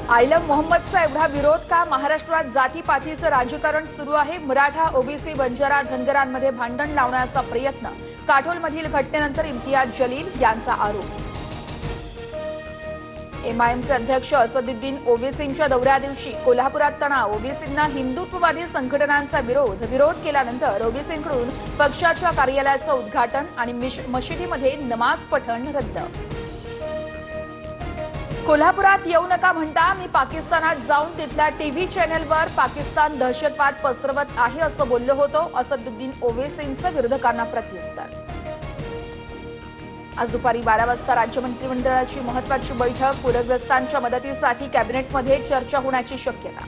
आयलम मोहम्मदचा एवढा विरोध का? महाराष्ट्रात जातीपातीचं राजकारण सुरू आहे। मराठा, ओबीसी, बंजारा, धनगरांमध्ये भांडण लावण्याचा प्रयत्न। काटोलमधील घटनेनंतर इम्तियाज जलील यांचा आरोप। एमआयएमचे अध्यक्ष असदुद्दीन ओवेसींच्या दौऱ्या दिवशी कोल्हापुरात तणाव। ओवेसींना हिंदुत्ववादी संघटनांचा विरोध केल्यानंतर ओवेसींकडून पक्षाच्या कार्यालयाचं उद्घाटन आणि मशिदीमध्ये नमाज पठण रद्द। कोल्हापुरात येऊ नका म्हणता मी पाकिस्तानात जाऊन तिथल्या टीव्ही चॅनलवर पाकिस्तान दहशतवाद पसरवत आहे असं बोललो होतो। असदुद्दीन ओवेसींचं विरोधकांना प्रत्युत्तर। आज दुपारी 12 वाजता राज्य मंत्रिमंडळाची महत्त्वाची बैठक। पूरग्रस्तांच्या मदतीसाठी कॅबिनेटमध्ये चर्चा होण्याची शक्यता।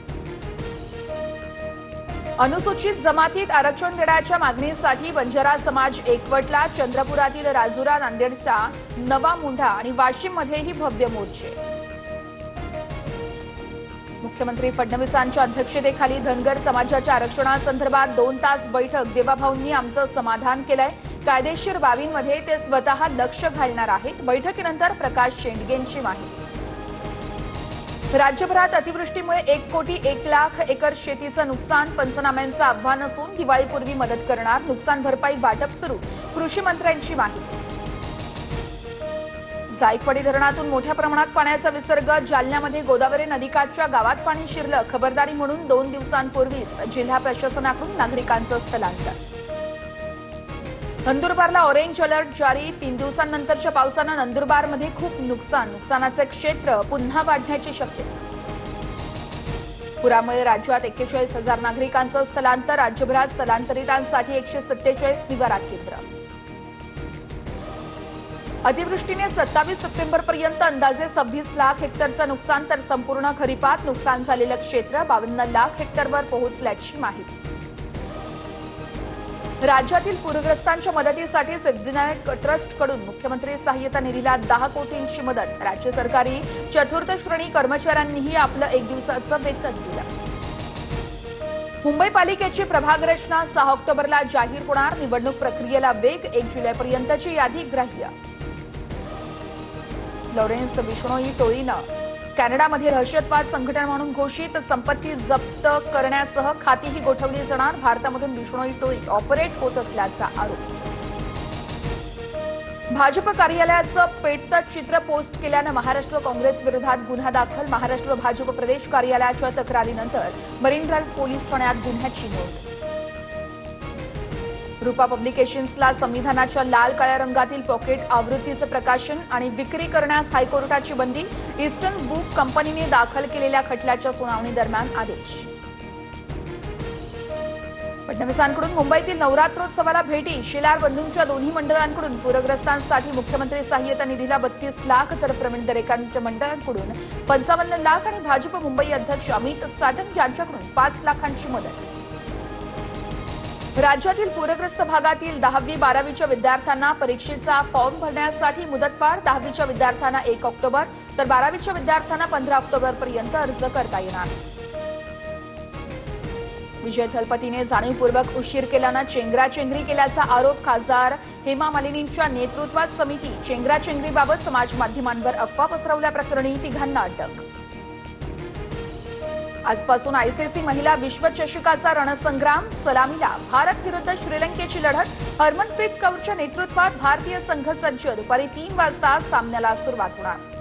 अनुसूचित जमातीत आरक्षण देण्याच्या मागणीसाठी बंजारा समाज एकवटला। चंद्रपुरातील राजुरा, नांदेडचा नवा मुंढा आणि वाशिममध्येही भव्य मोर्चे। मुख्यमंत्री फडणवीसांच्या अध्यक्षतेखाली धनगर समाजाच्या आरक्षणासंदर्भात 2 तास बैठक। देवाभाऊंनी आमचं समाधान केलंय। कायदेशीर बाबींमध्ये ते स्वतः लक्ष घालणार आहेत। बैठकीनंतर प्रकाश शेंडगेंची माहिती। राज्यभरात अतिवृष्टीमुळे 1,01,00,000 एकर शेतीचं नुकसान। पंचनाम्यांचं आव्हान असून दिवाळीपूर्वी मदत करणार। नुकसान भरपाई वाटप सुरू। कृषी मंत्र्यांची माहिती। जायकवाडी धरणातून मोठ्या प्रमाणात पाण्याचा विसर्ग। जालन्यामध्ये गोदावरी नदीकाठच्या गावात पाणी शिरलं। खबरदारी म्हणून 2 दिवसांपूर्वीच जिल्हा प्रशासनाकडून नागरिकांचं स्थलांतर। नंदुरबारला ऑरेंज अलर्ट जारी। 3 दिवसांनंतरच्या पावसानं नंदुरबारमध्ये खूप नुकसानाचे क्षेत्र पुन्हा वाढण्याची शक्यता। पुरामुळे राज्यात 41,000 नागरिकांचं स्थलांतर। राज्यभरात स्थलांतरितांसाठी 147 निवारा केंद्र। अतिवृष्टीने 27 सप्टेंबरपर्यंत अंदाजे 26 लाख हेक्टरचं नुकसान तर संपूर्ण खरीपात नुकसान झालेलं क्षेत्र 52 लाख हेक्टरवर पोहोचल्याची माहिती। राज्यातील पूरग्रस्तांच्या मदतीसाठी सिद्धिविनायक ट्रस्टकडून मुख्यमंत्री सहाय्यता निधीला 10 कोटींची मदत। राज्य सरकारी चतुर्थ श्रेणी कर्मचाऱ्यांनीही आपलं 1 दिवसाचं वेतन दिलं। मुंबई पालिकेची प्रभाग रचना 6 ऑक्टोबरला जाहीर होणार। निवडणूक प्रक्रियेला वेग। 1 जुलैपर्यंतची यादी ग्राह्य। लॉरेन्स बिश्नोई टोळीनं कॅनडामध्ये दहशतवाद संघटना म्हणून घोषित। संपत्ती जप्त करण्यासह खातीही गोठवली जाणार। भारतामधून बिश्नोई टोळी ऑपरेट होत असल्याचा आरोप। भाजप कार्यालयाचं पेटतं चित्र पोस्ट केल्यानं महाराष्ट्र काँग्रेस विरोधात गुन्हा दाखल। महाराष्ट्र भाजप प्रदेश कार्यालयाच्या तक्रारीनंतर मरीन ड्राईव्ह पोलीस ठाण्यात गुन्ह्याची नोंद। रूपा पब्लिकेशन्सला संविधानाच्या लाल काळ्या रंगातील पॉकेट आवृत्तीचं प्रकाशन आणि विक्री करण्यास हायकोर्टाची बंदी। ईस्टर्न बुक कंपनीने दाखल केलेल्या खटल्याच्या सुनावणी दरम्यान आदेश। फडणवीसांकडून मुंबईतील नवरात्रोत्सवाला भेटी। शेलार बंधूंच्या दोन्ही मंडळांकडून पूरग्रस्तांसाठी मुख्यमंत्री सहाय्यता निधीला 32 लाख तर प्रवीण दरेकांच्या मंडळांकडून 55 लाख आणि भाजप मुंबई अध्यक्ष अमित साटम यांच्याकडून 5 लाखांची मदत। राज्यातील पूरग्रस्त भागातील 10वी 12वीच्या विद्यार्थ्यांना परीक्षेचा फॉर्म भरण्यासाठी मुदतवाढ। 10वीच्या विद्यार्थ्यांना 1 ऑक्टोबर तर 12वीच्या विद्यार्थ्यांना 15 ऑक्टोबरपर्यंत अर्ज करता येणार। विजय थलपतीने जाणीवपूर्वक उशीर केल्यानं चेंगराचेंगरी केल्याचा आरोप। खासदार हेमा मालिनींच्या नेतृत्वात समिती। चेंगराचेंगरीबाबत समाज माध्यमांवर अफवा पसरवल्याप्रकरणी 3घांना अटक। आजपासून आयसीसी महिला विश्वचषकाचा रणसंग्राम। सलामीला भारत विरुद्ध श्रीलंकेची लढत। हरमनप्रीत कौरच्या नेतृत्वात भारतीय संघ सज्ज। दुपारी 3 वाजता सामन्याला सुरुवात होणार।